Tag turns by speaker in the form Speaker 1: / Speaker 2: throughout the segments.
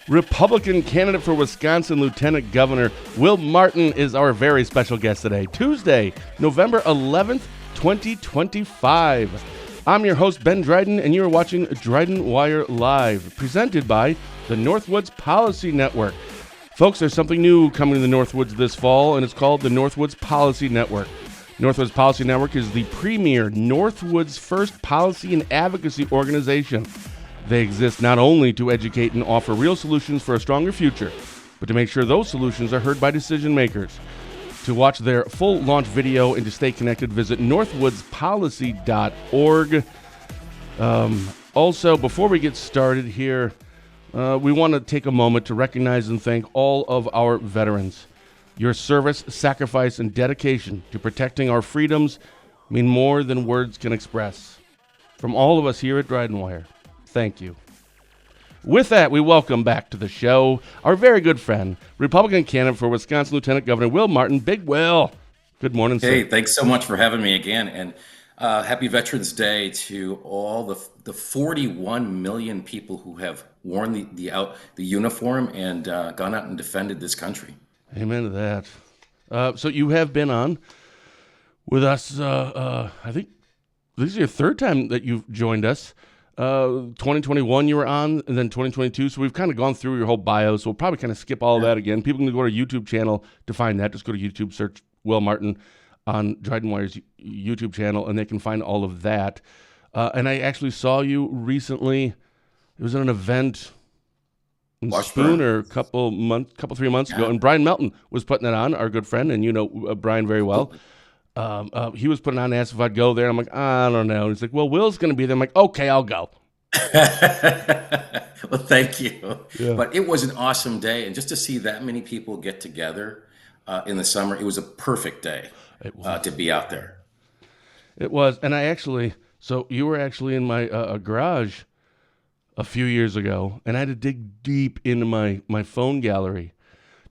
Speaker 1: Republican candidate for Wisconsin Lieutenant Governor Will Martin is our very special guest today, Tuesday, November 11th, 2025. I'm your host, Ben Dryden, and you are watching DrydenWire Live, presented by the Northwoods Policy Network. Folks, there's something new coming to the Northwoods this fall, and it's called the Northwoods Policy Network. Northwoods Policy Network is the premier Northwoods first policy and advocacy organization. They exist not only to educate and offer real solutions for a stronger future, but to make sure those solutions are heard by decision makers. To watch their full launch video and to stay connected, visit northwoodspolicy.org. Also, before we get started here, we want to take a moment to recognize and thank all of our veterans. Your service, sacrifice, and dedication to protecting our freedoms mean more than words can express. From all of us here at DrydenWire, thank you. With that, we welcome back to the show our very good friend, Republican candidate for Wisconsin Lieutenant Governor Will Martin. Big Will. Good morning, sir.
Speaker 2: Hey, thanks so much for having me again. And happy Veterans Day to all the 41 million people who have worn the uniform and gone out and defended this country.
Speaker 1: Amen to that. So you have been on with us, I think this is your third time that you've joined us. 2021 you were on, and then 2022. So we've kind of gone through your whole bio. So we'll probably kind of skip all of that again. People can go to our YouTube channel to find that. Just go to YouTube, search Will Martin on DrydenWire's YouTube channel, and they can find all of that. And I actually saw you recently. It was at an event in Spooner a couple 3 months ago, and Brian Melton was putting it on, our good friend, and you know Brian very well. He was putting on, asked if I'd go there. I'm like, I don't know. He's like, well, Will's going to be there. I'm like, okay, I'll go.
Speaker 2: Well, thank you.
Speaker 1: Yeah.
Speaker 2: But it was an awesome day. And just to see that many people get together in the summer, it was a perfect day to be out there.
Speaker 1: It was. And so you were actually in my garage a few years ago, and I had to dig deep into my phone gallery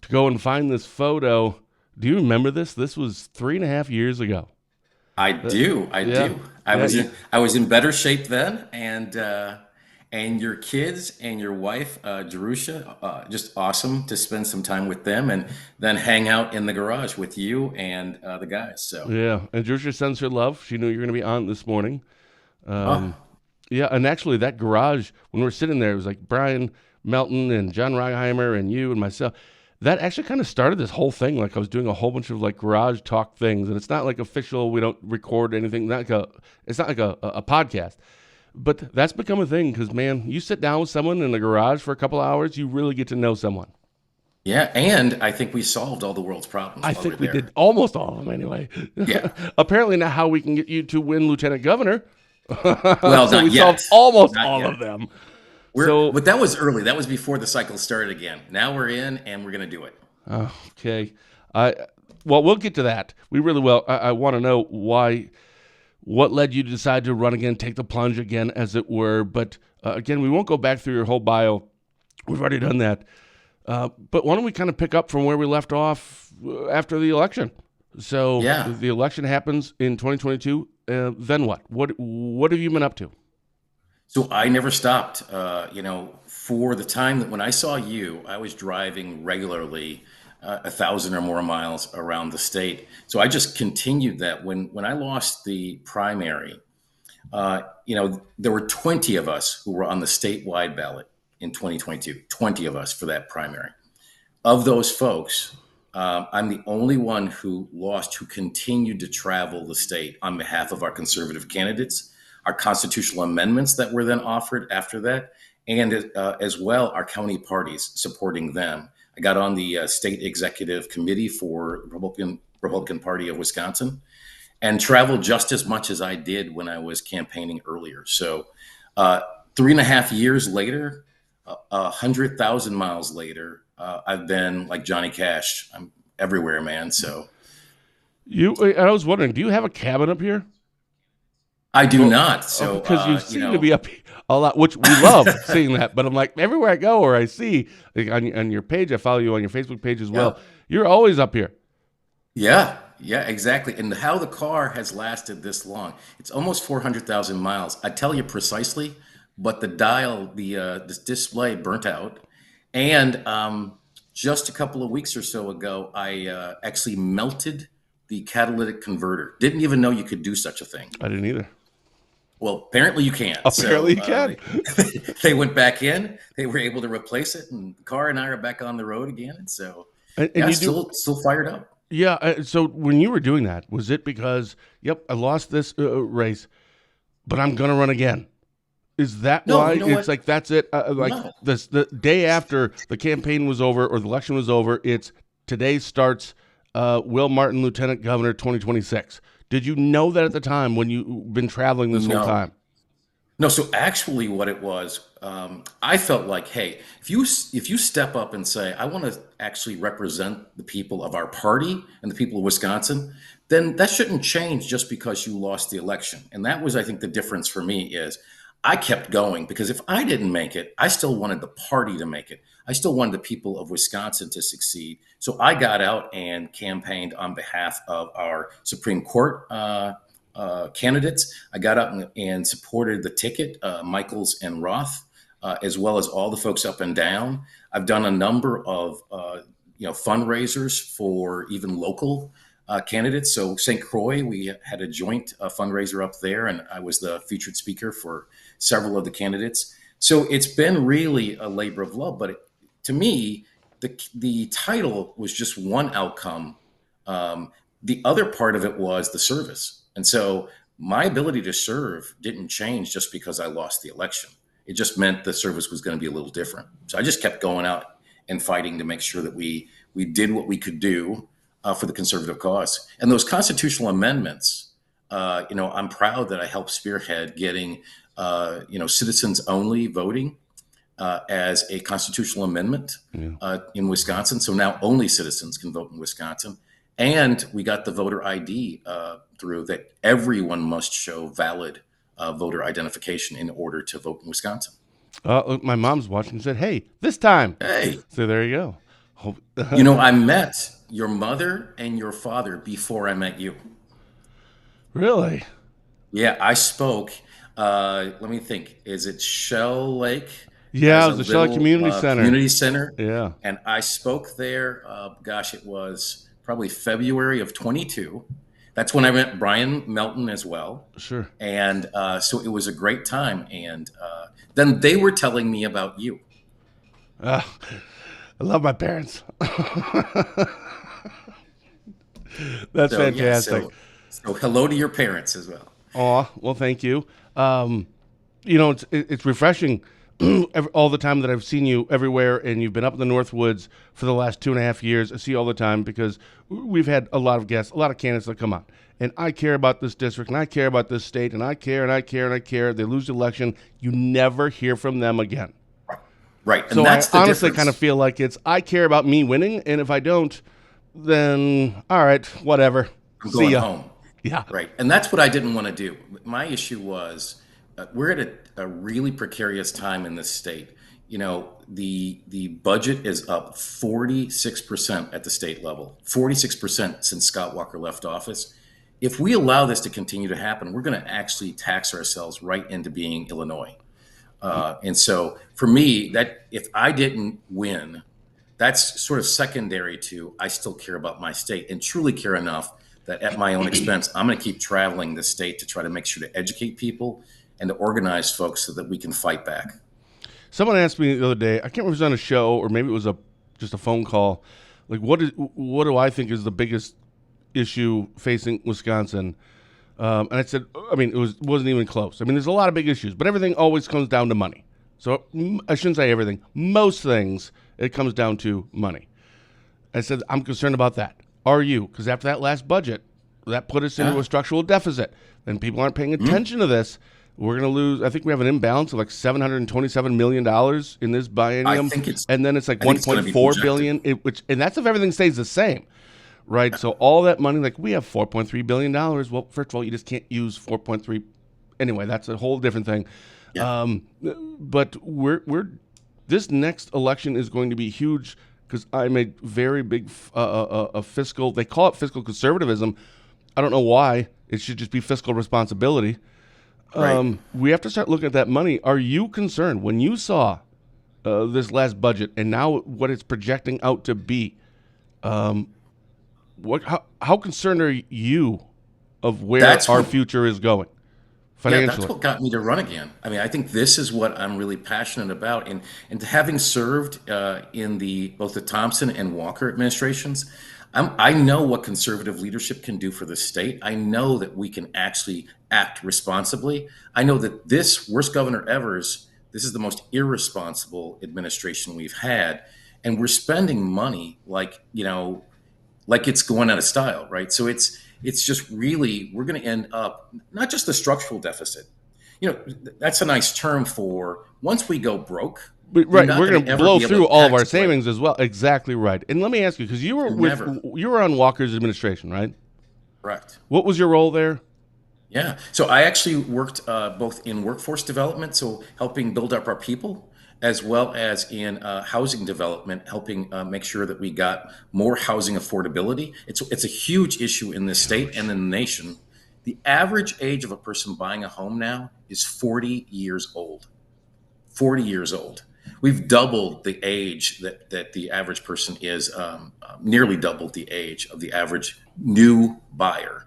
Speaker 1: to go and find this photo. Do you remember this? This was 3.5 years ago.
Speaker 2: I do. I was in better shape then, and your kids and your wife, Jerusha, just awesome to spend some time with them, and then hang out in the garage with you and the guys. So
Speaker 1: yeah, and Jerusha sends her love. She knew you were going to be on this morning. Yeah, and actually that garage, when we were sitting there, it was like Brian Melton and John Reichheimer and you and myself. That actually kind of started this whole thing. Like I was doing a whole bunch of like garage talk things, and it's not like official. We don't record anything. It's not like a podcast, but that's become a thing because man, you sit down with someone in the garage for a couple hours, you really get to know someone.
Speaker 2: yeah, and I think we solved all the world's problems.
Speaker 1: I
Speaker 2: while
Speaker 1: think
Speaker 2: we're
Speaker 1: we
Speaker 2: there.
Speaker 1: did almost all of them anyway.
Speaker 2: Yeah.
Speaker 1: Apparently now how we can get you to win Lieutenant Governor.
Speaker 2: Well,
Speaker 1: so
Speaker 2: not
Speaker 1: we
Speaker 2: yet.
Speaker 1: solved almost
Speaker 2: Not
Speaker 1: all
Speaker 2: yet.
Speaker 1: of them.
Speaker 2: But that was early. That was before the cycle started again. Now we're in, and we're going to do it.
Speaker 1: Okay. Well, we'll get to that. We really will. I want to know what led you to decide to run again, take the plunge again, as it were. But again, we won't go back through your whole bio. We've already done that. But why don't we kind of pick up from where we left off after the election? So the election happens in 2022. Then what? What have you been up to?
Speaker 2: So I never stopped. For the time that when I saw you, I was driving regularly 1,000 or more miles around the state. So I just continued that. When I lost the primary, there were 20 of us who were on the statewide ballot in 2022. 20 of us for that primary. Of those folks, I'm the only one who lost who continued to travel the state on behalf of our conservative candidates. Our constitutional amendments that were then offered after that, and as well our county parties supporting them. I got on the state executive committee for the Republican Party of Wisconsin, and traveled just as much as I did when I was campaigning earlier. So 3.5 years later, 100,000 miles later, I've been like Johnny Cash. I'm everywhere, man. So
Speaker 1: I was wondering, do you have a cabin up here?
Speaker 2: I do not. So
Speaker 1: because you seem to be up a lot, which we love seeing that. But I'm like, everywhere I go or I see, like on your page, I follow you on your Facebook page as well. You're always up here.
Speaker 2: Yeah, exactly. And how the car has lasted this long, it's almost 400,000 miles. I tell you precisely, but the dial, the display burnt out, And just a couple of weeks or so ago, I actually melted the catalytic converter. Didn't even know you could do such a thing.
Speaker 1: I didn't either.
Speaker 2: Well, apparently you can.
Speaker 1: Apparently
Speaker 2: So
Speaker 1: you can.
Speaker 2: they went back in. They were able to replace it, and the car and I are back on the road again. And so,
Speaker 1: And
Speaker 2: yeah,
Speaker 1: you do.
Speaker 2: still fired up.
Speaker 1: Yeah. So when you were doing that, was it because, yep, I lost this race, but I'm going to run again? Is that
Speaker 2: No,
Speaker 1: why
Speaker 2: you know
Speaker 1: it's
Speaker 2: what?
Speaker 1: like that's it? Like
Speaker 2: No.
Speaker 1: the day after the campaign was over or the election was over, it's today starts Will Martin, Lieutenant Governor 2026. Did you know that at the time when you've been traveling this whole
Speaker 2: No.
Speaker 1: time?
Speaker 2: No, so actually, what it was, I felt like, hey, if you step up and say, I want to actually represent the people of our party and the people of Wisconsin, then that shouldn't change just because you lost the election. And that was, I think, the difference for me is I kept going because if I didn't make it, I still wanted the party to make it. I still wanted the people of Wisconsin to succeed. So I got out and campaigned on behalf of our Supreme Court candidates. I got up and supported the ticket, Michaels and Roth, as well as all the folks up and down. I've done a number of fundraisers for even local candidates. So St. Croix, we had a joint fundraiser up there, and I was the featured speaker for several of the candidates. So it's been really a labor of love. But to me, the title was just one outcome. The other part of it was the service. And so my ability to serve didn't change just because I lost the election. It just meant the service was going to be a little different. So I just kept going out and fighting to make sure that we did what we could do for the conservative cause. And those constitutional amendments, I'm proud that I helped spearhead getting, citizens only voting as a constitutional amendment in Wisconsin. So now only citizens can vote in Wisconsin. And we got the voter ID through that everyone must show valid voter identification in order to vote in Wisconsin.
Speaker 1: Look, my mom's watching and said, "Hey, this time."
Speaker 2: Hey,
Speaker 1: So there you go.
Speaker 2: I met your mother and your father before I met you.
Speaker 1: Really?
Speaker 2: Yeah, I spoke. Let me think. Is it Shell Lake?
Speaker 1: Yeah,
Speaker 2: Has
Speaker 1: it
Speaker 2: a
Speaker 1: was the Charlotte
Speaker 2: little
Speaker 1: Community Center.
Speaker 2: community center,
Speaker 1: Yeah,
Speaker 2: and I spoke there. It was probably February of 22. That's when I met Brian Melton as well,
Speaker 1: sure.
Speaker 2: and so it was a great time. And then they were telling me about you.
Speaker 1: I love my parents. That's
Speaker 2: So yeah,
Speaker 1: fantastic.
Speaker 2: so hello to your parents as well.
Speaker 1: Aw, well, thank you. It's refreshing all the time that I've seen you everywhere, and you've been up in the Northwoods for the last 2.5 years. I see you all the time because we've had a lot of guests, a lot of candidates that come on. And I care about this district, and I care about this state, and I care, and I care, and I care. They lose the election. You never hear from them again.
Speaker 2: Right, and
Speaker 1: So
Speaker 2: that's
Speaker 1: I
Speaker 2: the
Speaker 1: honestly
Speaker 2: difference.
Speaker 1: kind of feel like I care about me winning, and if I don't, then all right, whatever.
Speaker 2: I'm
Speaker 1: See
Speaker 2: going
Speaker 1: ya.
Speaker 2: home.
Speaker 1: Yeah.
Speaker 2: Right. And that's what I didn't want to do. My issue was we're at a really precarious time in this state. The budget is up 46% at the state level, 46% since Scott Walker left office. If we allow this to continue to happen, we're going to actually tax ourselves right into being Illinois. And so for me, that if I didn't win, that's sort of secondary to I still care about my state and truly care enough that at my own expense, I'm going to keep traveling the state to try to make sure to educate people and to organize folks so that we can fight back.
Speaker 1: Someone asked me the other day, I can't remember if it was on a show or maybe it was just a phone call, like what do I think is the biggest issue facing Wisconsin? And I said, I mean, wasn't even close. I mean, there's a lot of big issues, but everything always comes down to money. So I shouldn't say everything. Most things, it comes down to money. I said, I'm concerned about that. Are you? Because after that last budget, that put us into a structural deficit, and people aren't paying attention to this. We're going to lose. I think we have an imbalance of like $727 million in this biennium, and then it's like 1.4 billion, and that's if everything stays the same, right? So all that money, like we have $4.3 billion. Well, first of all, you just can't use 4.3. Anyway, that's a whole different thing. Yeah. But this next election is going to be huge. Because I'm a very big fiscal, they call it fiscal conservatism. I don't know why. It should just be fiscal responsibility.
Speaker 2: Right.
Speaker 1: We have to start looking at that money. Are you concerned when you saw this last budget, and now what it's projecting out to be. How concerned are you of where
Speaker 2: That's
Speaker 1: our
Speaker 2: what
Speaker 1: future is going
Speaker 2: Yeah, that's
Speaker 1: financially?
Speaker 2: what got me to run again. I mean, I think this is what I'm really passionate about. And having served in the both the Thompson and Walker administrations, I know what conservative leadership can do for the state. I know that we can actually act responsibly. I know that this worst governor ever's, this is the most irresponsible administration we've had, and we're spending money like it's going out of style, right? So it's just really we're going to end up not just the structural deficit. That's a nice term for once we go broke,
Speaker 1: But,
Speaker 2: you're
Speaker 1: right,
Speaker 2: not
Speaker 1: we're
Speaker 2: going
Speaker 1: going
Speaker 2: to
Speaker 1: to
Speaker 2: ever
Speaker 1: blow
Speaker 2: be able
Speaker 1: through
Speaker 2: to
Speaker 1: all of our
Speaker 2: tax the way.
Speaker 1: savings as well. Exactly right. And let me ask you, because
Speaker 2: You're never
Speaker 1: you were on Walker's administration, right?
Speaker 2: correct.
Speaker 1: What was your role there?
Speaker 2: Yeah. So I actually worked both in workforce development, so helping build up our people, as well as in housing development, helping make sure that we got more housing affordability. It's a huge issue in this state and in the nation. The average age of a person buying a home now is 40 years old. 40 years old. We've doubled the age that the average person is, nearly doubled the age of the average new buyer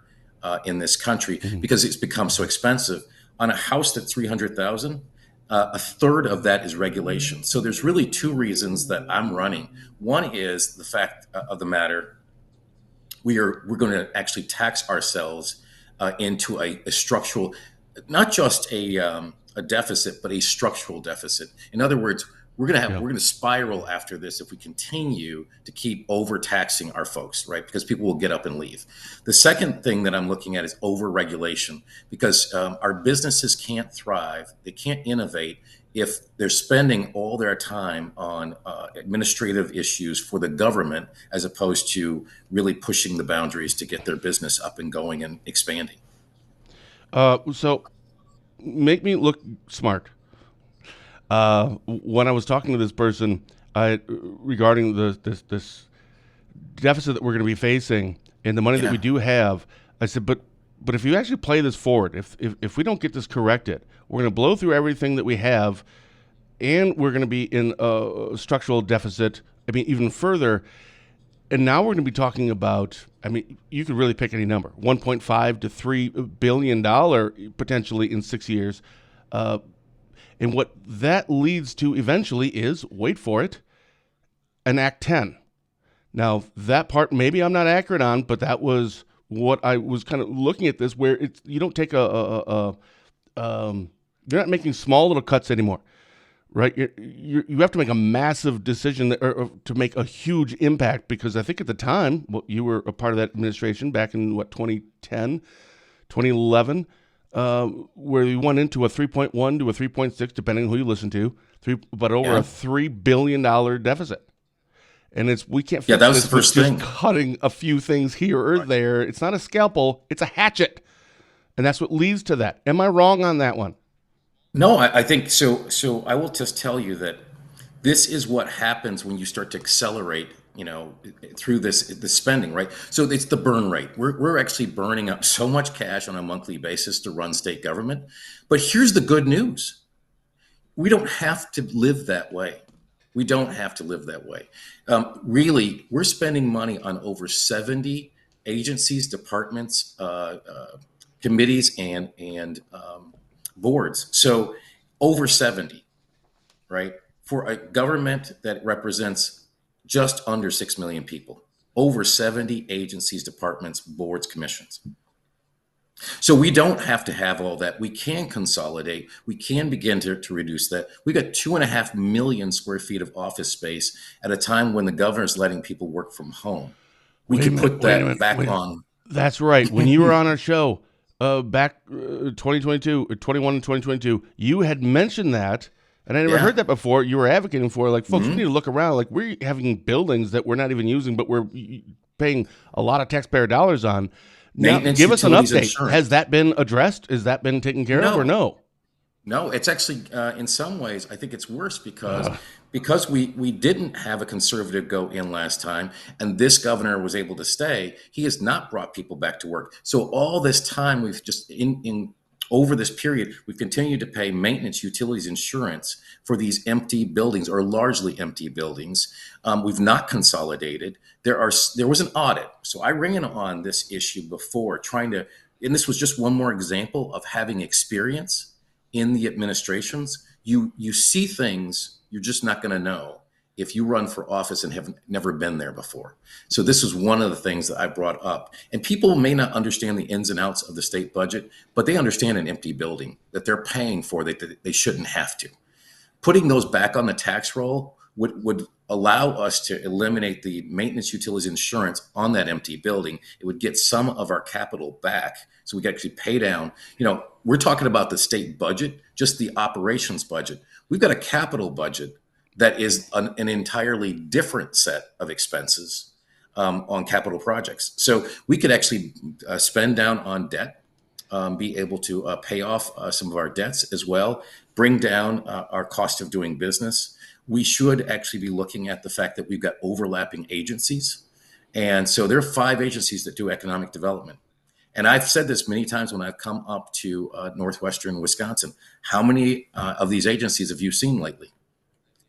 Speaker 2: in this country
Speaker 1: Mhm.
Speaker 2: because it's become so expensive. On a house that's 300,000, a third of that is regulation. So there's really two reasons that I'm running. One is the fact of the matter we're going to actually tax ourselves into a structural, not just a deficit, but a structural deficit. In other words,
Speaker 1: Yeah.
Speaker 2: we're going to spiral after this if we continue to keep overtaxing our folks, right? Because people will get up and leave. The second thing that I'm looking at is overregulation, because our businesses can't thrive, they can't innovate if they're spending all their time on administrative issues for the government as opposed to really pushing the boundaries to get their business up and going and expanding.
Speaker 1: So make me look smart. When I was talking to this person regarding this deficit that we're going to be facing and the money that we
Speaker 2: Yeah.
Speaker 1: do have, I said, but if you actually play this forward, if we don't get this corrected, we're going to blow through everything that we have, and we're going to be in a structural deficit. I mean, even further. And now we're going to be talking about. I mean, you could really pick any number: 1.5 to $3 billion potentially in 6 years. Uh, and what that leads to eventually is, wait for it, an Act 10. Now, that part maybe I'm not accurate on, but that was what I was kind of looking at this, where it's you don't take you're not making small little cuts anymore, right? You have to make a massive decision or to make a huge impact, because I think at the time, well, you were a part of that administration back in what, 2010, 2011, where we went into a 3.1 to a 3.6, depending on who you listen to, but over a
Speaker 2: Yeah.
Speaker 1: $3 billion deficit. And we can't
Speaker 2: Yeah,
Speaker 1: fix
Speaker 2: that was
Speaker 1: this
Speaker 2: the
Speaker 1: with
Speaker 2: first
Speaker 1: just
Speaker 2: thing.
Speaker 1: cutting a few things here or there. It's not a scalpel, it's a hatchet. And that's what leads to that. Am I wrong on that one?
Speaker 2: No, I think so. So I will just tell you that this is what happens when you start to accelerate, through this spending, right? So it's the burn rate. We're actually burning up so much cash on a monthly basis to run state government. But here's the good news: we don't have to live that way. We don't have to live that way. Really, we're spending money on over 70 agencies, departments, committees, and boards. So over 70, right? For a government that represents just under 6 million people, over 70 agencies, departments, boards, commissions. So we don't have to have all that. We can consolidate. We can begin to reduce that. We got 2.5 million square feet of office space at a time when the governor is letting people work from home. We
Speaker 1: Wait a
Speaker 2: could
Speaker 1: minute.
Speaker 2: put
Speaker 1: Wait a
Speaker 2: that
Speaker 1: minute.
Speaker 2: back
Speaker 1: Wait.
Speaker 2: on.
Speaker 1: That's right. When you were on our show back 2022, 21 and 2022, you had mentioned that, and I never heard
Speaker 2: Yeah.
Speaker 1: that before. You were advocating for, like, folks, we need
Speaker 2: Mhm.
Speaker 1: to look around. Like, we're having buildings that we're not even using, but we're paying a lot of taxpayer dollars on. Now,
Speaker 2: Maintenance,
Speaker 1: give us an
Speaker 2: utilities,
Speaker 1: update. Has
Speaker 2: insurance.
Speaker 1: that been addressed? Has that been taken care of, or
Speaker 2: No.
Speaker 1: no?
Speaker 2: No, it's actually in some ways I think it's worse because we didn't have a conservative go in last time, and this governor was able to stay. He has not brought people back to work. So all this time we've just in over this period, we've continued to pay maintenance, utilities, insurance for these empty buildings or largely empty buildings. We've not consolidated. There was an audit, so I ran on this issue before, trying to, and this was just one more example of having experience in the administrations. You see things you're just not going to know if you run for office and have never been there before. So this is one of the things that I brought up. And people may not understand the ins and outs of the state budget, but they understand an empty building that they're paying for that they shouldn't have to. Putting those back on the tax roll would allow us to eliminate the maintenance, utilities, insurance on that empty building. It would get some of our capital back, so we could actually pay down. We're talking about the state budget, just the operations budget. We've got a capital budget that is an entirely different set of expenses on capital projects. So we could actually spend down on debt, be able to pay off some of our debts as well, bring down our cost of doing business. We should actually be looking at the fact that we've got overlapping agencies. And so there are 5 agencies that do economic development. And I've said this many times when I've come up to northwestern Wisconsin. How many of these agencies have you seen lately?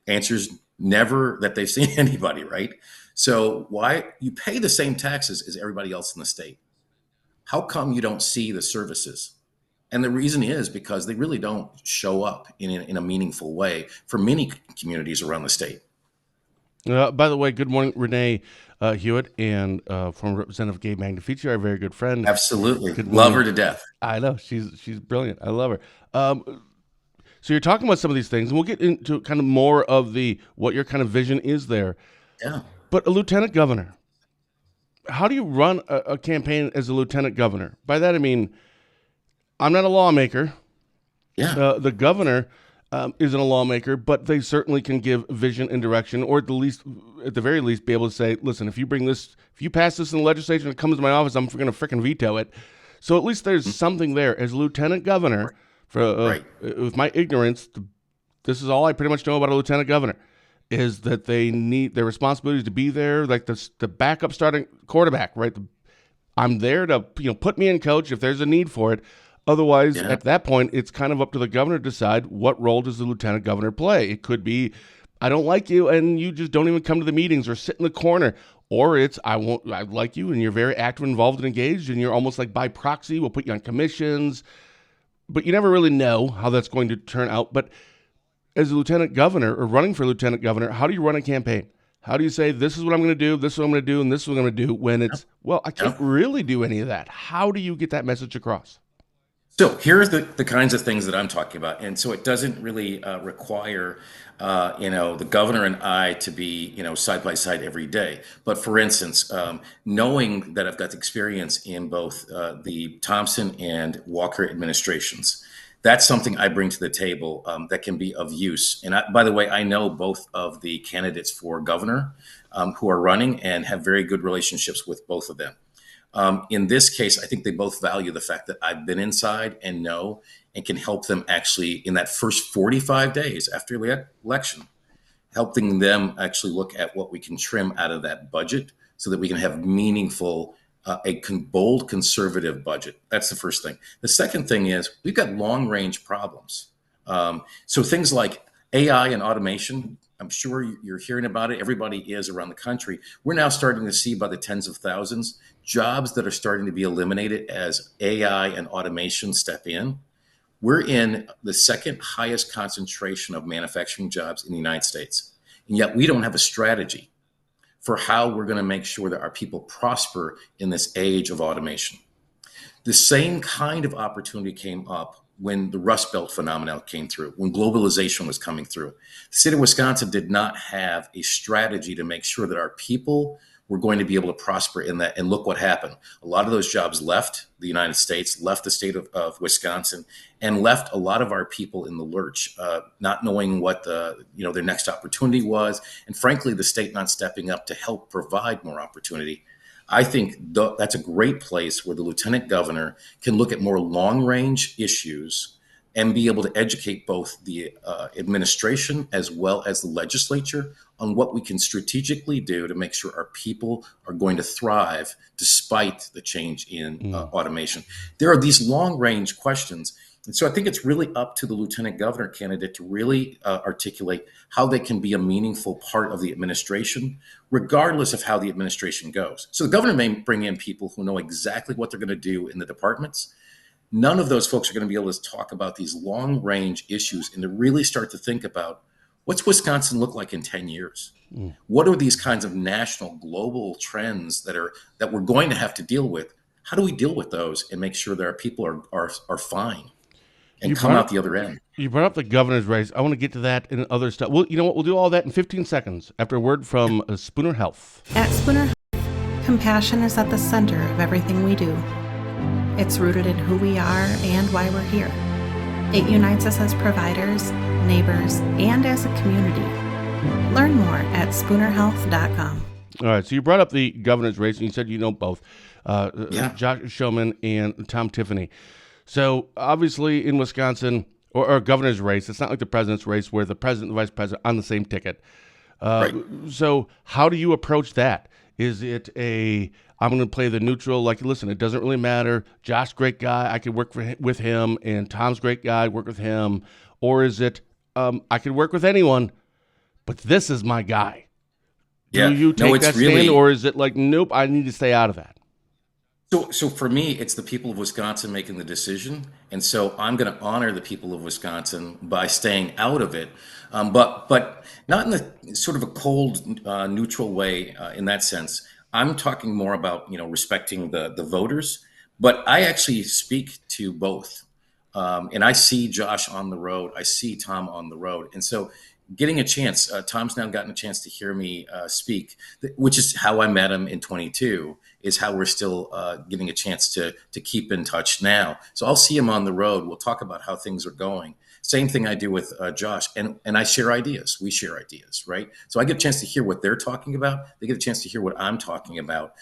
Speaker 2: Answer's never that they've seen anybody, right? So why you pay the same taxes as everybody else in the state? How come you don't see the services? And the reason is because they really don't show up in a meaningful way for many communities around the state.
Speaker 1: By the way, good morning, Renee Hewitt, and former Representative Gabe Magnificio, our very good friend.
Speaker 2: Absolutely.
Speaker 1: Good
Speaker 2: Love
Speaker 1: morning.
Speaker 2: her to death.
Speaker 1: I know she's brilliant. I love her. So you're talking about some of these things, and we'll get into kind of more of what your kind of vision is there.
Speaker 2: Yeah.
Speaker 1: But a lieutenant governor, how do you run a campaign as a lieutenant governor? By that I mean, I'm not a lawmaker.
Speaker 2: Yeah.
Speaker 1: The governor isn't a lawmaker, but they certainly can give vision and direction, or at the very least, be able to say, "Listen, if you pass this in the legislature and it comes to my office, I'm going to freaking veto it." So at least there's something there. As lieutenant governor,
Speaker 2: Right.
Speaker 1: with my ignorance, this is all I pretty much know about a lieutenant governor, is that they need their responsibilities to be there, like the backup starting quarterback, right? I'm there to put me in, coach, if there's a need for it. Otherwise,
Speaker 2: Yeah.
Speaker 1: at that point, it's kind of up to the governor to decide what role does the lieutenant governor play. It could be, I don't like you, and you just don't even come to the meetings or sit in the corner. Or it's, I like you, and you're very active, involved, and engaged, and you're almost like by proxy. We'll put you on commissions. But you never really know how that's going to turn out. But as a lieutenant governor or running for lieutenant governor, how do you run a campaign? How do you say, this is what I'm going to do, this is what I'm going to do, and this is what I'm going to do, when it's, well, I can't really do any of that? How do you get that message across?
Speaker 2: So here's the kinds of things that I'm talking about. And so it doesn't really require, the governor and I to be, side by side every day. But for instance, knowing that I've got experience in both the Thompson and Walker administrations, that's something I bring to the table that can be of use. And by the way, I know both of the candidates for governor who are running and have very good relationships with both of them. In this case, I think they both value the fact that I've been inside and know and can help them actually in that first 45 days after the election, helping them actually look at what we can trim out of that budget so that we can have meaningful, bold conservative budget. That's the first thing. The second thing is we've got long range problems. So things like AI and automation, I'm sure you're hearing about it. Everybody is around the country. We're now starting to see by the tens of thousands jobs that are starting to be eliminated as AI and automation step in. We're in the second highest concentration of manufacturing jobs in the United States. And yet we don't have a strategy for how we're going to make sure that our people prosper in this age of automation. The same kind of opportunity came up when the Rust Belt phenomenon came through, when globalization was coming through. The state of Wisconsin did not have a strategy to make sure that our people were going to be able to prosper in that. And look what happened. A lot of those jobs left the United States, left the state of Wisconsin, and left a lot of our people in the lurch, not knowing what their next opportunity was. And frankly, the state not stepping up to help provide more opportunity. I think that's a great place where the lieutenant governor can look at more long range issues and be able to educate both the administration as well as the legislature on what we can strategically do to make sure our people are going to thrive despite the change in automation. There are these long range questions. And so I think it's really up to the lieutenant governor candidate to really articulate how they can be a meaningful part of the administration, regardless of how the administration goes. So the governor may bring in people who know exactly what they're going to do in the departments. None of those folks are going to be able to talk about these long range issues and to really start to think about what's Wisconsin look like in 10 years?
Speaker 1: Mm.
Speaker 2: What are these kinds of national global trends that we're going to have to deal with? How do we deal with those and make sure that our people are fine and
Speaker 1: You
Speaker 2: come
Speaker 1: brought
Speaker 2: out
Speaker 1: up
Speaker 2: the other end?
Speaker 1: you brought up the governor's race. I want to get to that and other stuff. Well, you know what? We'll do all that in 15 seconds after a word from Spooner Health.
Speaker 3: At Spooner, compassion is at the center of everything we do. It's rooted in who we are and why we're here. It unites us as providers, neighbors, and as a community. Learn more at spoonerhealth.com.
Speaker 1: All right. So you brought up the governor's race, and you said you know both,
Speaker 2: Yeah.
Speaker 1: Josh Showman and Tom Tiffany. So obviously in Wisconsin, or governor's race, it's not like the president's race where the president and the vice president are on the same ticket.
Speaker 2: Right.
Speaker 1: So how do you approach that? Is it I'm going to play the neutral, like, listen, it doesn't really matter. Josh, great guy, I could work with him, and Tom's great guy, work with him. Or is it, I could work with anyone, but this is my guy.
Speaker 2: Yeah.
Speaker 1: Do you
Speaker 2: No,
Speaker 1: take
Speaker 2: it's
Speaker 1: that stand,
Speaker 2: really.
Speaker 1: or is it like, nope, I need to stay out of that?
Speaker 2: So for me, it's the people of Wisconsin making the decision, and so I'm going to honor the people of Wisconsin by staying out of it, but not in the sort of a cold, neutral way in that sense. I'm talking more about respecting the voters, but I actually speak to both, and I see Josh on the road, I see Tom on the road, and so getting a chance, Tom's now gotten a chance to hear me speak, which is how I met him in 22. Is how we're still getting a chance to keep in touch now. So I'll see him on the road. We'll talk about how things are going. Same thing I do with Josh, and I share ideas. We share ideas, right? So I get a chance to hear what they're talking about. They get a chance to hear what I'm talking about.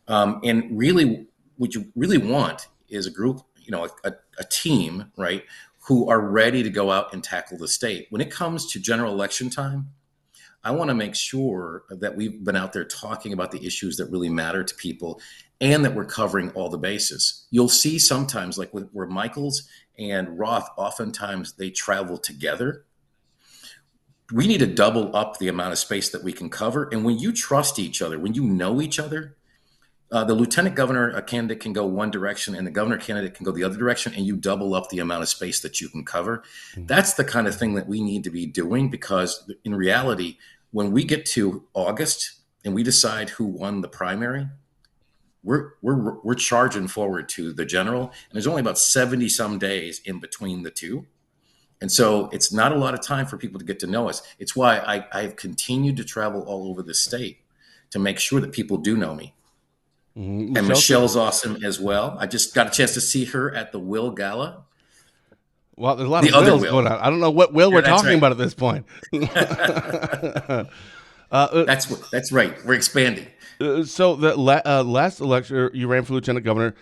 Speaker 2: And really, what you really want is a group, a team, right, who are ready to go out and tackle the state. When it comes to general election time, I want to make sure that we've been out there talking about the issues that really matter to people and that we're covering all the bases. You'll see sometimes, like where Michaels and Roth, oftentimes they travel together. We need to double up the amount of space that we can cover. And when you trust each other, when you know each other, the lieutenant governor candidate can go one direction and the governor candidate can go the other direction, and you double up the amount of space that you can cover. That's the kind of thing that we need to be doing, because in reality, when we get to August and we decide who won the primary, we're charging forward to the general, and there's only about 70 some days in between the two. And so it's not a lot of time for people to get to know us. It's why I've continued to travel all over the state to make sure that people do know me. And Michelle's awesome as well. I just got a chance to see her at the Will Gala.
Speaker 1: Well, there's a lot
Speaker 2: The
Speaker 1: of
Speaker 2: other
Speaker 1: wills
Speaker 2: Will.
Speaker 1: going on. I don't know what will
Speaker 2: Yeah,
Speaker 1: we're
Speaker 2: that's
Speaker 1: talking
Speaker 2: right.
Speaker 1: about at this point.
Speaker 2: That's right. We're expanding.
Speaker 1: So the last election, you ran for lieutenant governor.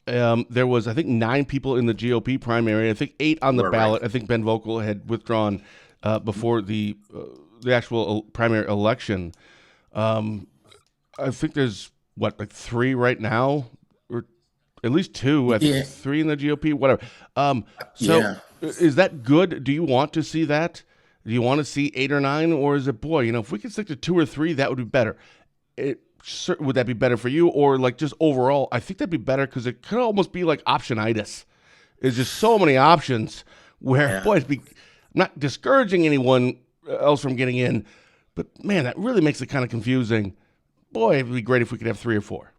Speaker 1: There was, I think, 9 people in the GOP primary. I think 8 on the
Speaker 2: We're
Speaker 1: ballot.
Speaker 2: right.
Speaker 1: I think Ben Vogel had withdrawn before the actual primary election. I think there's like 3 right now, or at least 2. I think
Speaker 2: Yeah.
Speaker 1: 3 in the GOP. Whatever. So
Speaker 2: Yeah.
Speaker 1: is that good? Do you want to see that? Do you want to see 8 or 9, or is it, boy, if we could stick to 2 or 3, that would be better? Would that be better for you, or like just overall? I think that'd be better, because it could almost be like optionitis. There's just so many options where,
Speaker 2: Yeah.
Speaker 1: boy, I'm not discouraging anyone else from getting in, but man, that really makes it kind of confusing. Boy, it'd be great if we could have 3 or 4.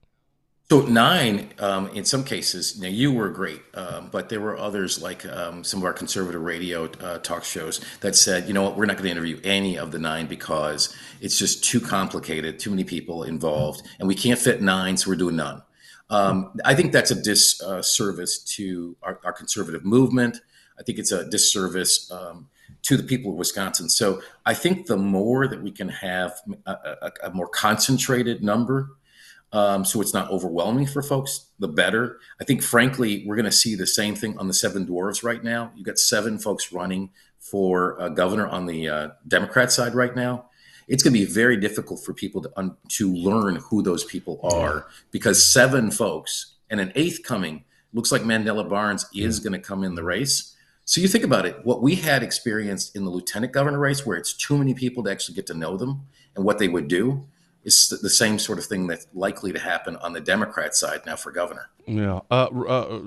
Speaker 2: So 9, in some cases, now you were great, but there were others like some of our conservative radio talk shows that said, you know what, we're not going to interview any of the 9 because it's just too complicated, too many people involved, and we can't fit 9, so we're doing none. I think that's a disservice to our conservative movement. I think it's a disservice to the people of Wisconsin. So I think the more that we can have a more concentrated number, so it's not overwhelming for folks, the better. I think, frankly, we're going to see the same thing on the 7 dwarves right now. You've got 7 folks running for governor on the Democrat side right now. It's going to be very difficult for people to learn who those people are, because 7 folks and an 8th coming Looks like Mandela Barnes is going to come in the race. So you think about it, what we had experienced in the lieutenant governor race, where it's too many people to actually get to know them and what they would do, is the same sort of thing that's likely to happen on the Democrat side now for governor.
Speaker 1: Yeah.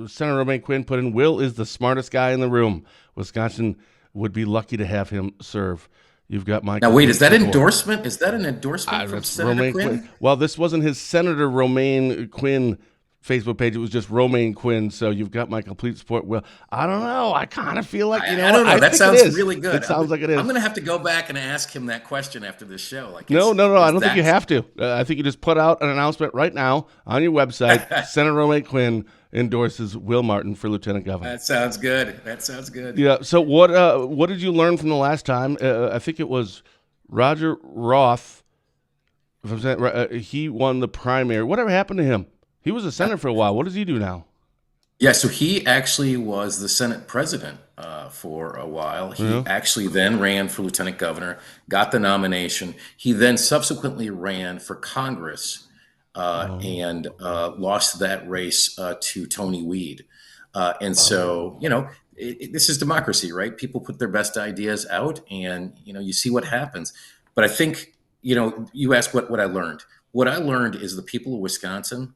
Speaker 1: Senator Romaine Quinn put in, Will is the smartest guy in the room. Wisconsin would be lucky to have him serve. You've got my.
Speaker 2: Now, wait, is that endorsement? Is that an endorsement from Senator
Speaker 1: Romaine
Speaker 2: Quinn?
Speaker 1: Well, this wasn't his Senator Romaine Quinn Facebook page. It was just Romaine Quinn. So you've got my complete support. Well, I don't know. I kind of feel like,
Speaker 2: I don't know. That sounds really good.
Speaker 1: It sounds like it is.
Speaker 2: I'm going to have to go back and ask him that question after this show. Like,
Speaker 1: no. I don't think you have to. I think you just put out an announcement right now on your website. Senator Romaine Quinn endorses Will Martin for lieutenant governor.
Speaker 2: That sounds good.
Speaker 1: Yeah. So what did you learn from the last time? I think it was Roger Roth. If I'm saying right, he won the primary. Whatever happened to him? He was a senator for a while. What does he do now?
Speaker 2: Yeah, so he actually was the Senate president for a while. He actually then ran for lieutenant governor, got the nomination. He then subsequently ran for Congress and lost that race to Tony Weed. And so, this is democracy, right? People put their best ideas out and, you see what happens. But I think, you asked what I learned. What I learned is the people of Wisconsin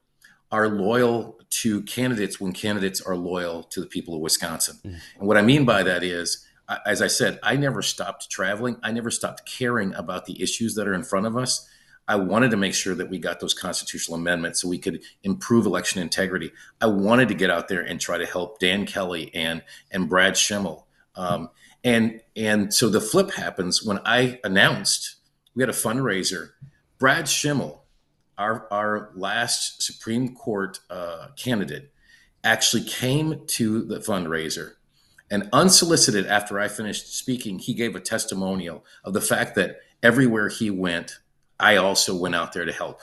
Speaker 2: are loyal to candidates when candidates are loyal to the people of Wisconsin. And what I mean by that is, as I said, I never stopped traveling. I never stopped caring about the issues that are in front of us. I wanted to make sure that we got those constitutional amendments so we could improve election integrity. I wanted to get out there and try to help Dan Kelly and Brad Schimmel. And so the flip happens when I announced we had a fundraiser. Brad Schimmel, our last Supreme Court candidate, actually came to the fundraiser, and unsolicited after I finished speaking, he gave a testimonial of the fact that everywhere he went, I also went out there to help.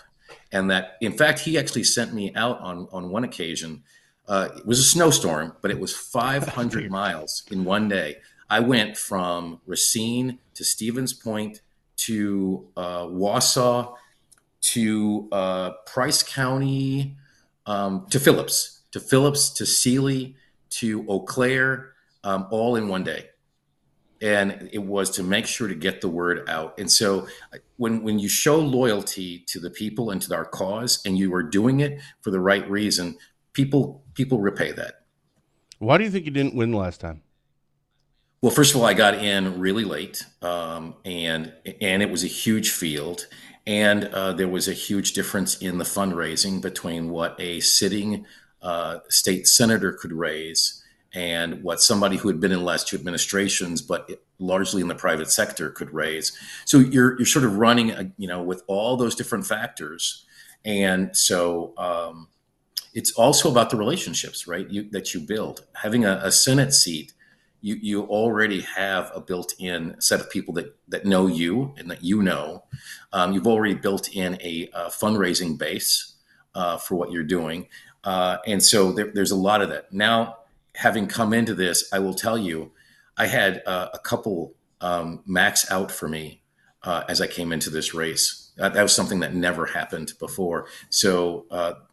Speaker 2: And that, in fact, he actually sent me out on one occasion. It was a snowstorm, but it was 500 miles in one day. I went from Racine to Stevens Point to Wausau to Price County, to Phillips, to Sealy, to Eau Claire, all in one day. And it was to make sure to get the word out. And so when you show loyalty to the people and to our cause, and you are doing it for the right reason, people repay that.
Speaker 1: Why do you think you didn't win last time?
Speaker 2: Well, first of all, I got in really late, and it was a huge field. And there was a huge difference in the fundraising between what a sitting state senator could raise and what somebody who had been in the last two administrations, but largely in the private sector, could raise. So you're sort of running, with all those different factors. And so it's also about the relationships, right, that you build. Having a Senate seat, you already have a built-in set of people that know you and that you've already built in a fundraising base for what you're doing. And so there's a lot of that. Now, having come into this, I will tell you, I had a couple max out for me as I came into this race. That was something that never happened before. So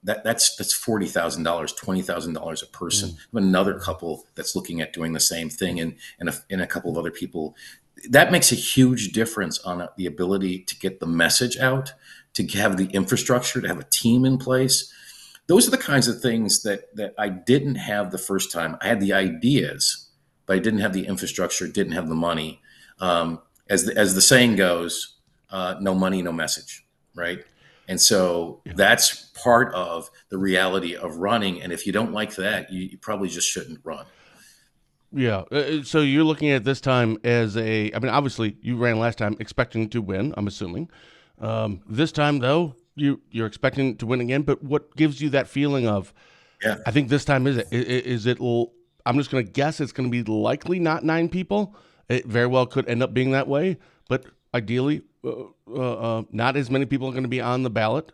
Speaker 2: that's $40,000, $20,000 a person. Another couple that's looking at doing the same thing, and a couple of other people. That makes a huge difference on the ability to get the message out, to have the infrastructure, to have a team in place. Those are the kinds of things that I didn't have the first time. I had the ideas, but I didn't have the infrastructure, didn't have the money. As the saying goes, no money, no message, right? And so that's part of the reality of running. And if you don't like that, you probably just shouldn't run.
Speaker 1: Yeah. So you're looking at this time as obviously you ran last time expecting to win, I'm assuming. This time, though, you're expecting to win again. But what gives you that feeling of, I think this time I'm just going to guess it's going to be likely not 9 people. It very well could end up being that way. But ideally, not as many people are going to be on the ballot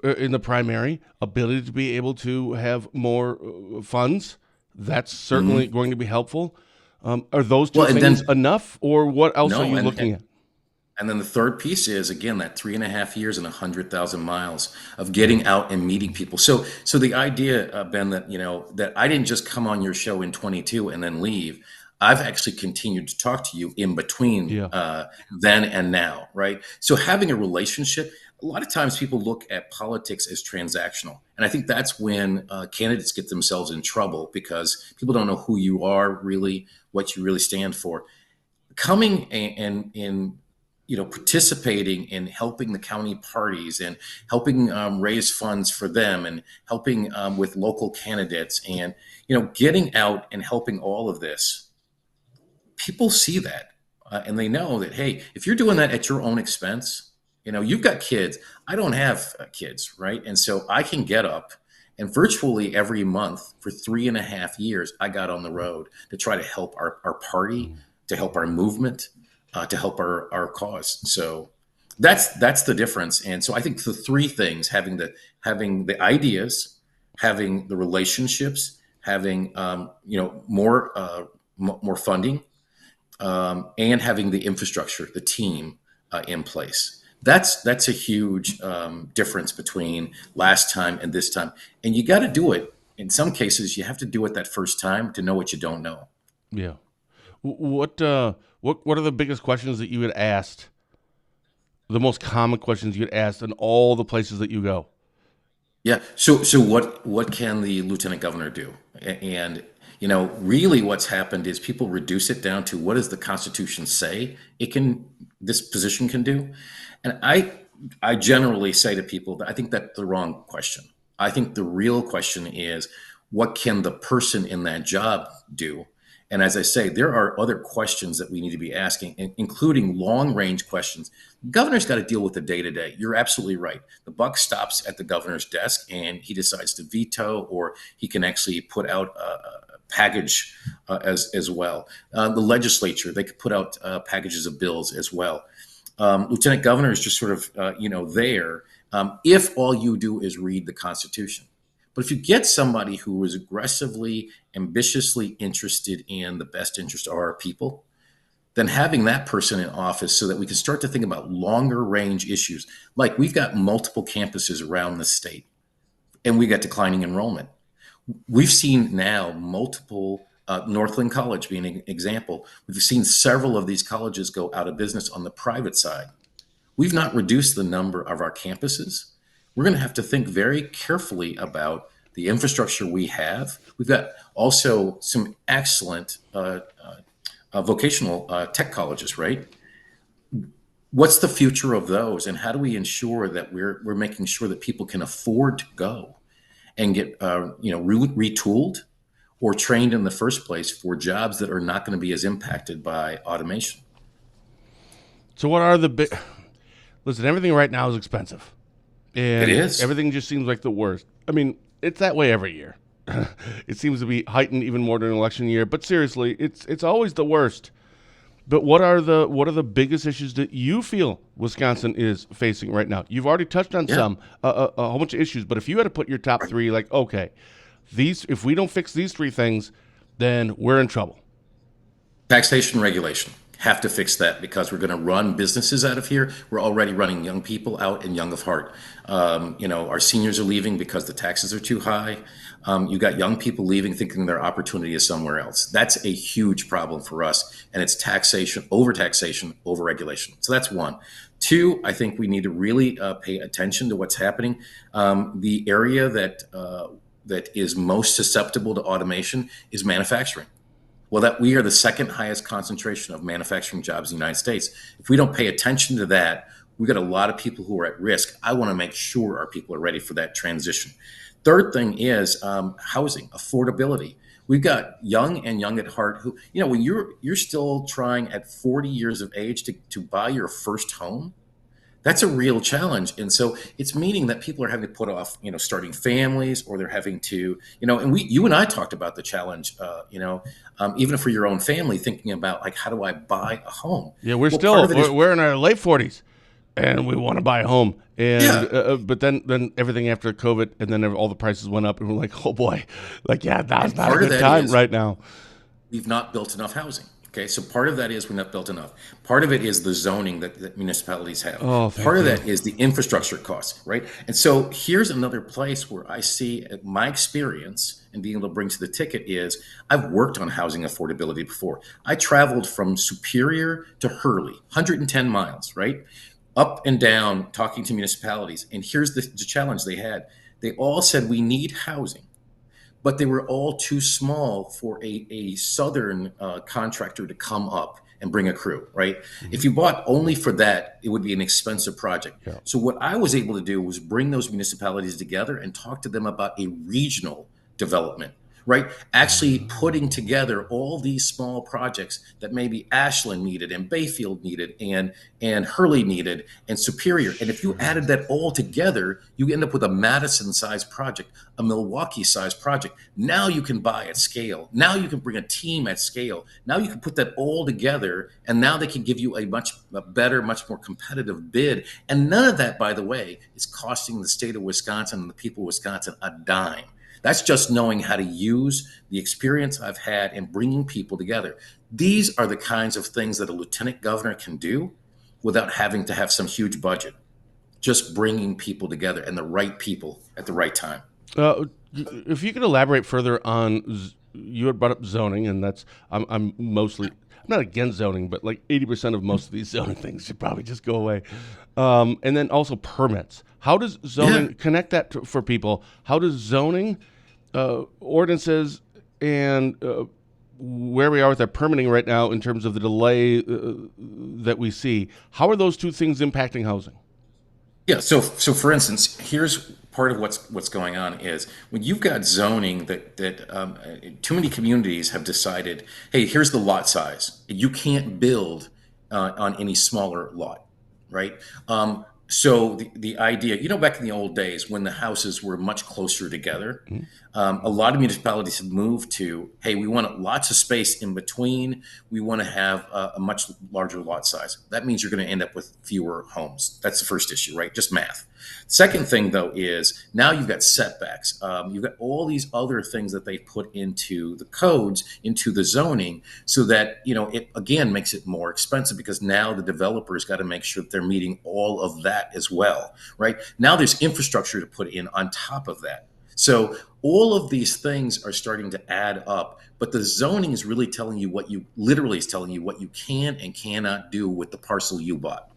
Speaker 1: in the primary. Ability to be able to have more funds, that's certainly going to be helpful. Are those two things enough, or what else are you looking at?
Speaker 2: And then the third piece is, again, that 3.5 years and 100,000 miles of getting out and meeting people. So the idea, Ben, that, that I didn't just come on your show in 22 and then leave. I've actually continued to talk to you in between
Speaker 1: Yeah.
Speaker 2: then and now, right? So having a relationship, a lot of times people look at politics as transactional. And I think that's when candidates get themselves in trouble, because people don't know who you are really, what you really stand for. Coming and participating in helping the county parties and helping raise funds for them, and helping with local candidates, and getting out and helping all of this, people see that, and they know that, hey, if you're doing that at your own expense, you've got kids. I don't have kids, right? And so I can get up, and virtually every month for 3.5 years I got on the road to try to help our party, to help our movement, to help our cause. So that's the difference. And so I think the three things: having the ideas, having the relationships, having more funding, and having the infrastructure, the team in place. That's a huge difference between last time and this time. And you got to do it. In some cases, you have to do it that first time to know what you don't know.
Speaker 1: Yeah. What are the biggest questions that you get asked? The most common questions you get asked in all the places that you go?
Speaker 2: Yeah. So what can the lieutenant governor do? And really, what's happened is people reduce it down to, what does the Constitution say this position can do? And I generally say to people that I think that's the wrong question. I think the real question is, what can the person in that job do? And as I say, there are other questions that we need to be asking, including long range questions. The governor's got to deal with the day to day. You're absolutely right. The buck stops at the governor's desk, and he decides to veto, or he can actually put out a package as well. The legislature, they could put out packages of bills as well. Lieutenant governor is just sort of there, if all you do is read the Constitution. But if you get somebody who is aggressively, ambitiously interested in the best interest of our people, then having that person in office, so that we can start to think about longer range issues. Like, we've got multiple campuses around the state, and we got declining enrollment. We've seen now multiple, Northland College being an example. We've seen several of these colleges go out of business on the private side. We've not reduced the number of our campuses. We're going to have to think very carefully about the infrastructure we have. We've got also some excellent vocational tech colleges, right? What's the future of those, and how do we ensure that we're making sure that people can afford to go and get retooled or trained in the first place for jobs that are not going to be as impacted by automation?
Speaker 1: So what are the big? Listen, everything right now is expensive. And
Speaker 2: It is.
Speaker 1: everything just seems like the worst. I mean, it's that way every year. It seems to be heightened even more during election year. But seriously, it's always the worst. But what are the biggest issues that you feel Wisconsin is facing right now? You've already touched on some, a whole bunch of issues. But if you had to put your top three, like, okay, if we don't fix these three things, then we're in trouble.
Speaker 2: Taxation regulation. Have to fix that, because we're going to run businesses out of here. We're already running young people out and young of heart. Our seniors are leaving because the taxes are too high. You got young people leaving thinking their opportunity is somewhere else. That's a huge problem for us, and it's taxation, over-regulation. So that's one. Two, I think we need to really pay attention to what's happening. The area that is most susceptible to automation is manufacturing. Well, that we are the second highest concentration of manufacturing jobs in the United States. If we don't pay attention to that, we've got a lot of people who are at risk. I want to make sure our people are ready for that transition. Third thing is housing, affordability. We've got young and young at heart who, when you're still trying at 40 years of age to buy your first home, that's a real challenge. And so it's meaning that people are having to put off, starting families, or they're having to, and you and I talked about the challenge, even for your own family, thinking about, like, how do I buy a home?
Speaker 1: Yeah, we're in our late 40s, and we want to buy a home. And but then everything after COVID, and then all the prices went up, and we're like, oh boy, like, yeah, that's not a good time right now.
Speaker 2: We've not built enough housing. Okay, so part of that is we're not built enough. Part of it is the zoning that municipalities have.
Speaker 1: Oh,
Speaker 2: Part
Speaker 1: thank
Speaker 2: of
Speaker 1: you.
Speaker 2: that is the infrastructure costs, right? And so here's another place where I see my experience and being able to bring to the ticket is I've worked on housing affordability before. I traveled from Superior to Hurley, 110 miles, right? Up and down talking to municipalities. And here's the challenge they had. They all said we need housing, but they were all too small for a southern contractor to come up and bring a crew, right?
Speaker 1: Mhm.
Speaker 2: If you bought only for that, it would be an expensive project.
Speaker 1: Yeah.
Speaker 2: So what I was able to do was bring those municipalities together and talk to them about a regional development, right? Actually putting together all these small projects that maybe Ashland needed and Bayfield needed and Hurley needed and Superior. And if you added that all together, you end up with a Madison-sized project, a Milwaukee-sized project. Now you can buy at scale. Now you can bring a team at scale. Now you can put that all together, and now they can give you a better, much more competitive bid. And none of that, by the way, is costing the state of Wisconsin and the people of Wisconsin a dime. That's just knowing how to use the experience I've had in bringing people together. These are the kinds of things that a lieutenant governor can do without having to have some huge budget. Just bringing people together and the right people at the right time.
Speaker 1: If you could elaborate further on, you had brought up zoning, and I'm mostly I'm not against zoning, but like 80% of most of these zoning things should probably just go away. And then also permits. How does zoning connect that for people? How does zoning ordinances and where we are with our permitting right now in terms of the delay that we see? How are those two things impacting housing?
Speaker 2: Yeah. So for instance, here's part of what's going on is when you've got zoning that too many communities have decided, hey, here's the lot size. You can't build on any smaller lot, right? So the idea, back in the old days when the houses were much closer together, a lot of municipalities have moved to, hey, we want lots of space in between. We want to have a much larger lot size. That means you're going to end up with fewer homes. That's the first issue, right? Just math. Second thing, though, is now you've got setbacks. You've got all these other things that they put into the codes, into the zoning, so that, it again makes it more expensive because now the developer's got to make sure that they're meeting all of that as well, right? Now there's infrastructure to put in on top of that. So all of these things are starting to add up, but the zoning is really telling you literally is telling you what you can and cannot do with the parcel you bought.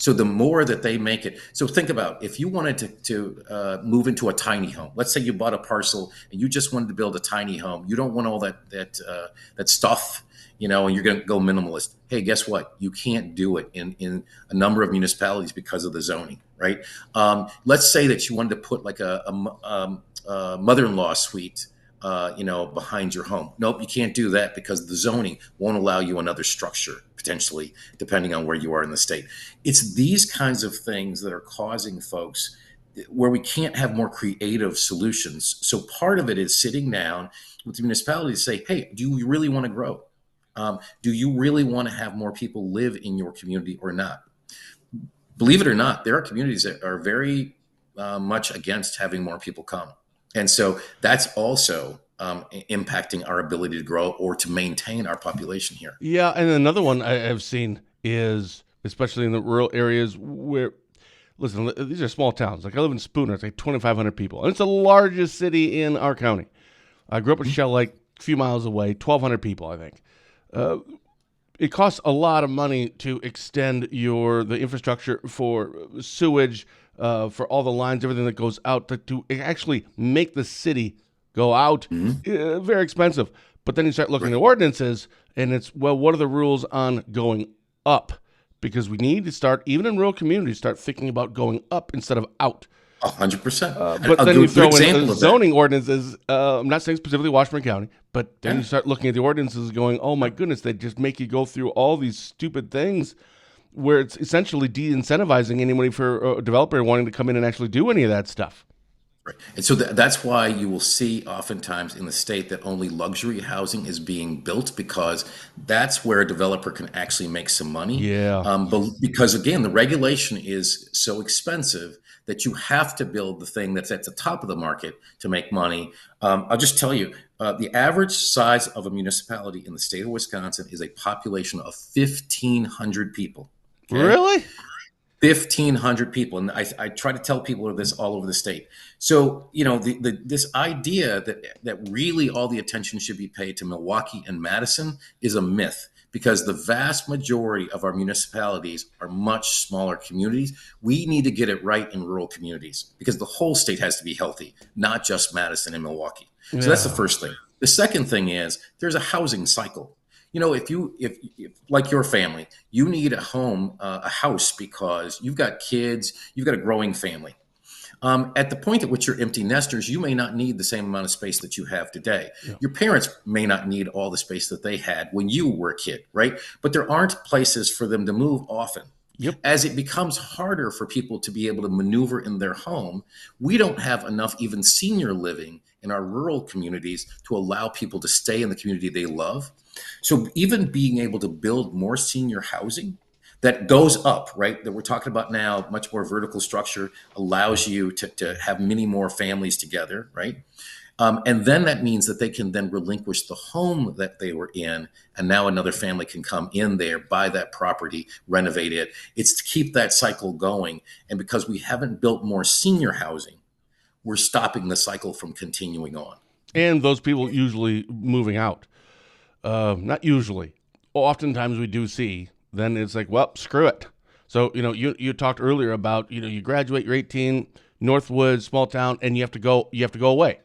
Speaker 2: So the more that they make it, so think about if you wanted to move into a tiny home. Let's say you bought a parcel and you just wanted to build a tiny home. You don't want all that stuff, and you're going to go minimalist. Hey, guess what? You can't do it in a number of municipalities because of the zoning, right? Let's say that you wanted to put like a mother-in-law suite behind your home. Nope, you can't do that because the zoning won't allow you another structure, potentially, depending on where you are in the state. It's these kinds of things that are causing folks where we can't have more creative solutions. So part of it is sitting down with the municipality to say, hey, do you really want to grow? Do you really want to have more people live in your community or not? Believe it or not, there are communities that are very much against having more people come. And so that's also impacting our ability to grow or to maintain our population here.
Speaker 1: Yeah, and another one I've seen is, especially in the rural areas where, listen, these are small towns. Like I live in Spooner, it's like 2,500 people, and it's the largest city in our county. I grew up in Shell Lake, a few miles away, 1,200 people, I think. It costs a lot of money to extend the infrastructure for sewage, for all the lines, everything that goes out to actually make the city go out. Very expensive. But then you start looking at ordinances, and it's, well, what are the rules on going up? Because we need to start, even in rural communities, start thinking about going up instead of out.
Speaker 2: 100%.
Speaker 1: But then you throw in zoning ordinances. I'm not saying specifically Washburn County, but then you start looking at the ordinances going, oh my goodness, they just make you go through all these stupid things where it's essentially de-incentivizing anybody for a developer wanting to come in and actually do any of that stuff.
Speaker 2: Right. And so that's why you will see oftentimes in the state that only luxury housing is being built, because that's where a developer can actually make some money.
Speaker 1: Yeah.
Speaker 2: But because again, the regulation is so expensive that you have to build the thing that's at the top of the market to make money. I'll just tell you, The average size of a municipality in the state of Wisconsin is a population of 1,500 people. Okay.
Speaker 1: Really?
Speaker 2: 1,500 people. And I try to tell people this all over the state. So, this idea that really all the attention should be paid to Milwaukee and Madison is a myth, because the vast majority of our municipalities are much smaller communities. We need to get it right in rural communities, because the whole state has to be healthy, not just Madison and Milwaukee. So that's the first thing. The second thing is there's a housing cycle. If like your family, you need a home, a house, because you've got kids, you've got a growing family. At the point at which you're empty nesters, you may not need the same amount of space that you have today. Yeah. Your parents may not need all the space that they had when you were a kid, right? But there aren't places for them to move often.
Speaker 1: Yep.
Speaker 2: As it becomes harder for people to be able to maneuver in their home, we don't have enough even senior living in our rural communities to allow people to stay in the community they love. So even being able to build more senior housing that goes up, right, that we're talking about now, much more vertical structure, allows you to have many more families together, right? And then that means that they can then relinquish the home that they were in, and now another family can come in there, buy that property, renovate it. It's to keep that cycle going. And because we haven't built more senior housing, we're stopping the cycle from continuing on.
Speaker 1: And those people usually moving out. Not usually. Oftentimes we do see, then it's like, well, screw it. So, you talked earlier about, you graduate, you're 18, Northwood, small town, and you have to go away.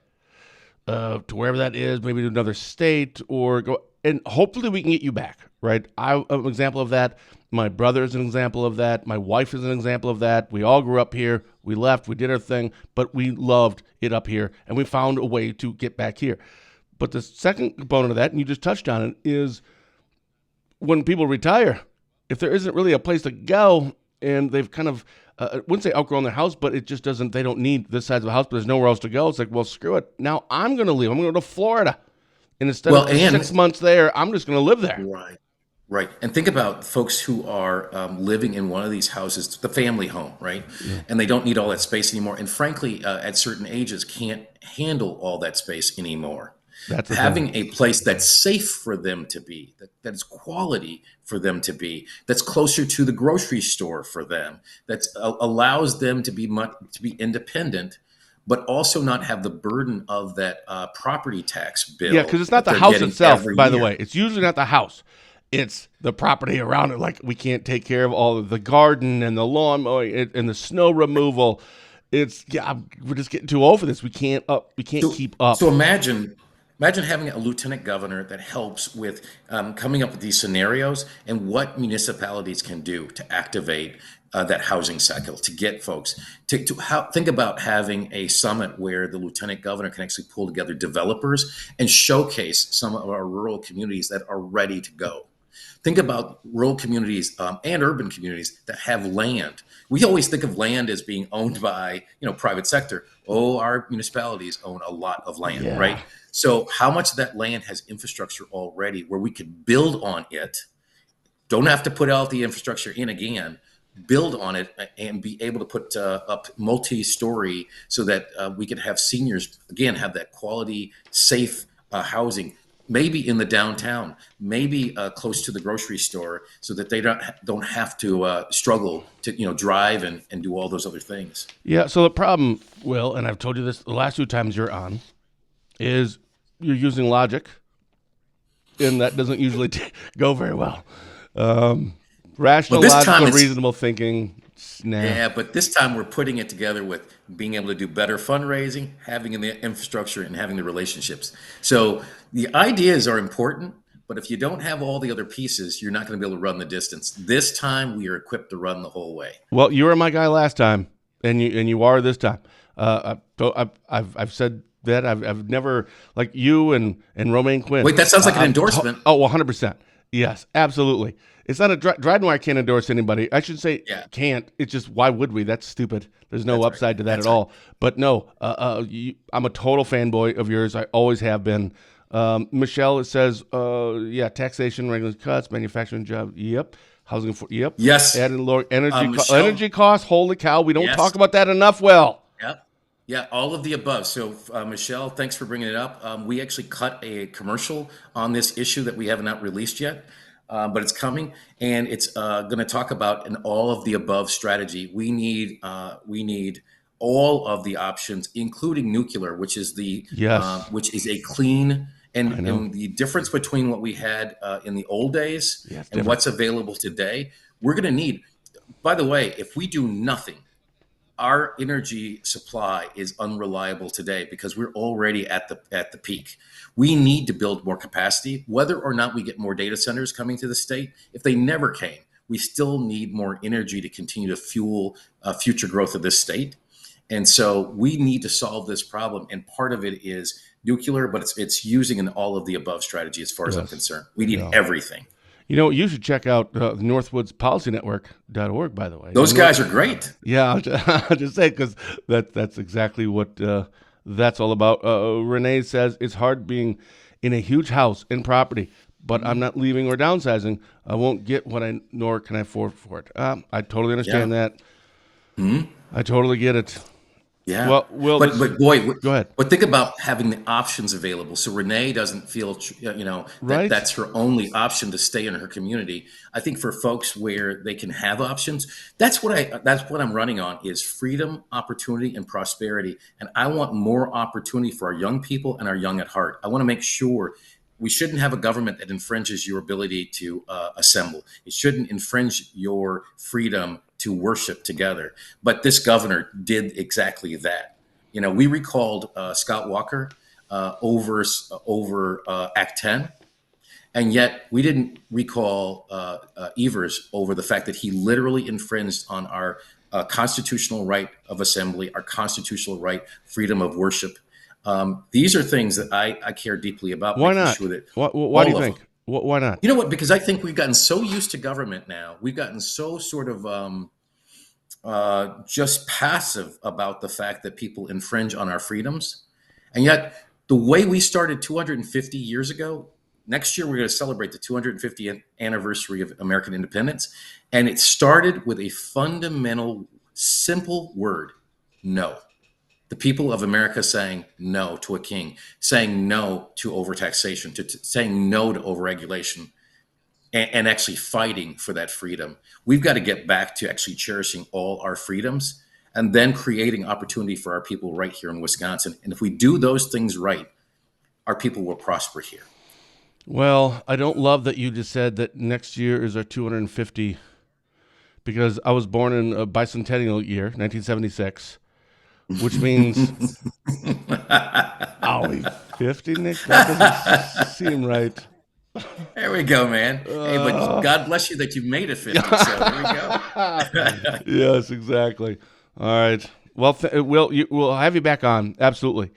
Speaker 1: To wherever that is, maybe to another state, or go, and hopefully we can get you back, right? I'm an example of that. My brother is an example of that. My wife is an example of that. We all grew up here. We left. We did our thing, but we loved it up here, and we found a way to get back here. But the second component of that, and you just touched on it, is when people retire, if there isn't really a place to go, and they've kind of, I wouldn't say outgrown their house, but it just doesn't, they don't need this size of a house, but there's nowhere else to go. It's like, well, screw it. Now I'm going to leave. I'm going to go to Florida. And instead of 6 months there, I'm just going to live there.
Speaker 2: Right. And think about folks who are living in one of these houses, the family home, right? Yeah. And they don't need all that space anymore. And frankly, at certain ages, can't handle all that space anymore. That's having a place that's safe for them to be, that is quality for them to be, that's closer to the grocery store for them, that allows them to be independent, but also not have the burden of that property tax bill.
Speaker 1: Yeah, because it's not the house itself, by the way. It's usually not the house. It's the property around it. Like, we can't take care of all of the garden and the lawn mowing and the snow removal. We're just getting too old for this. We can't keep up.
Speaker 2: So imagine having a lieutenant governor that helps with coming up with these scenarios and what municipalities can do to activate that housing cycle, to get folks think about having a summit where the lieutenant governor can actually pull together developers and showcase some of our rural communities that are ready to go. Think about rural communities and urban communities that have land. We always think of land as being owned by, private sector. Oh, our municipalities own a lot of land, right? So how much of that land has infrastructure already where we could build on it? Don't have to put all the infrastructure in again. Build on it and be able to put up multi-story so that we could have seniors, again, have that quality, safe housing. Maybe in the downtown, maybe close to the grocery store, so that they don't have to struggle to drive and do all those other things.
Speaker 1: Yeah. So the problem, Will, and I've told you this the last 2 times you're on, is you're using logic, and that doesn't usually go very well. Rational, logical, reasonable thinking. Nah.
Speaker 2: Yeah, but this time we're putting it together with being able to do better fundraising, having the infrastructure, and having the relationships. So the ideas are important, but if you don't have all the other pieces, you're not going to be able to run the distance. This time we are equipped to run the whole way.
Speaker 1: Well, you were my guy last time, and you are this time. I've said that I've never, like you and Romaine Quinn.
Speaker 2: Wait, that sounds like an endorsement.
Speaker 1: 100%. Yes, absolutely. It's not DrydenWire can't endorse anybody. I should say can't. It's just, why would we? That's stupid. There's no upside to that at all. But no, I'm a total fanboy of yours. I always have been. Michelle, it says, taxation, regular cuts, manufacturing job. Yep. Housing for, yep.
Speaker 2: Yes.
Speaker 1: Adding lower energy costs. Holy cow. We don't talk about that enough. Well.
Speaker 2: Yep. Yeah, all of the above. So, Michelle, thanks for bringing it up. We actually cut a commercial on this issue that we have not released yet, but it's coming, and it's going to talk about an all of the above strategy. We need all of the options, including nuclear,
Speaker 1: Yes,
Speaker 2: which is a clean.
Speaker 1: I know.
Speaker 2: And the difference between what we had in the old days
Speaker 1: Yeah, it's
Speaker 2: and
Speaker 1: different.
Speaker 2: what's available today, we're going to need. By the way, if we do nothing, our energy supply is unreliable today because we're already at the peak. We need to build more capacity, whether or not we get more data centers coming to the state. If they never came, we still need more energy to continue to fuel future growth of this state. And so we need to solve this problem. And part of it is nuclear, but it's using an all of the above strategy as far as I'm
Speaker 1: Yes.
Speaker 2: concerned. We need
Speaker 1: Yeah.
Speaker 2: everything.
Speaker 1: You should check out northwoodspolicynetwork.org, by the way.
Speaker 2: Those guys are great.
Speaker 1: Yeah, I'll just say because that's exactly what that's all about. Renee says it's hard being in a huge house and property, but I'm not leaving or downsizing. I won't get what nor can I afford for it. I totally understand
Speaker 2: Yeah.
Speaker 1: that. I totally get it.
Speaker 2: Yeah,
Speaker 1: Well, Will,
Speaker 2: but
Speaker 1: this,
Speaker 2: boy,
Speaker 1: go ahead.
Speaker 2: but think about having the options available. So Renee doesn't feel, that
Speaker 1: Right?
Speaker 2: that's her only option to stay in her community. I think for folks where they can have options, that's what I'm running on is freedom, opportunity, and prosperity. And I want more opportunity for our young people and our young at heart. I want to make sure we shouldn't have a government that infringes your ability to assemble. It shouldn't infringe your freedom to worship together. But this governor did exactly that. We recalled Scott Walker over Act 10, and yet we didn't recall Evers over the fact that he literally infringed on our constitutional right of assembly, our constitutional right, freedom of worship. These are things that I care deeply about,
Speaker 1: Why
Speaker 2: making
Speaker 1: not?
Speaker 2: sure that
Speaker 1: Why do you
Speaker 2: all of them.
Speaker 1: think? Why not?
Speaker 2: You know what? Because I think we've gotten so used to government now. We've gotten so sort of just passive about the fact that people infringe on our freedoms. And yet, the way we started 250 years ago, next year we're going to celebrate the 250th anniversary of American independence. And it started with a fundamental, simple word: no. The people of America saying no to a king, saying no to overtaxation, saying no to overregulation, and actually fighting for that freedom. We've got to get back to actually cherishing all our freedoms and then creating opportunity for our people right here in Wisconsin. And if we do those things right, our people will prosper here.
Speaker 1: Well, I don't love that you just said that next year is our 250 because I was born in a bicentennial year, 1976, which means I'll be 50, Nick. That doesn't seem right.
Speaker 2: There we go, man. Hey, but God bless you that you made it 50. So there we go.
Speaker 1: Yes, exactly. All right. Well, we'll have you back on. Absolutely.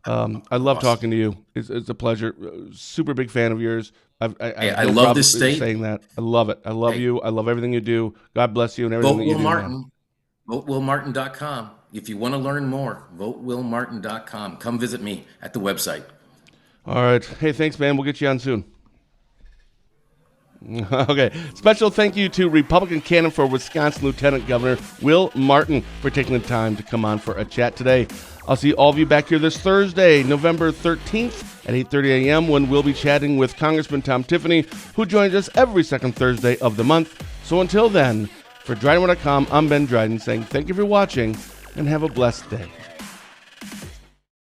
Speaker 1: I love
Speaker 2: Awesome.
Speaker 1: talking to you. It's a pleasure. Super big fan of yours. I
Speaker 2: Hey,
Speaker 1: have
Speaker 2: I
Speaker 1: no
Speaker 2: love
Speaker 1: problem
Speaker 2: this state.
Speaker 1: saying that. I love it. I love
Speaker 2: Hey,
Speaker 1: you. I love everything you do. God bless you and everything
Speaker 2: vote
Speaker 1: that you
Speaker 2: Will
Speaker 1: do, man.
Speaker 2: Martin. VoteWillMartin.com. If you want to learn more, VoteWillMartin.com. Come visit me at the website.
Speaker 1: All right. Hey, thanks, man. We'll get you on soon. Okay. Special thank you to Republican candidate for Wisconsin Lieutenant Governor Will Martin for taking the time to come on for a chat today. I'll see all of you back here this Thursday, November 13th at 8:30 a.m. when we'll be chatting with Congressman Tom Tiffany, who joins us every second Thursday of the month. So until then, for DrydenWire.com, I'm Ben Dryden saying thank you for watching and have a blessed day.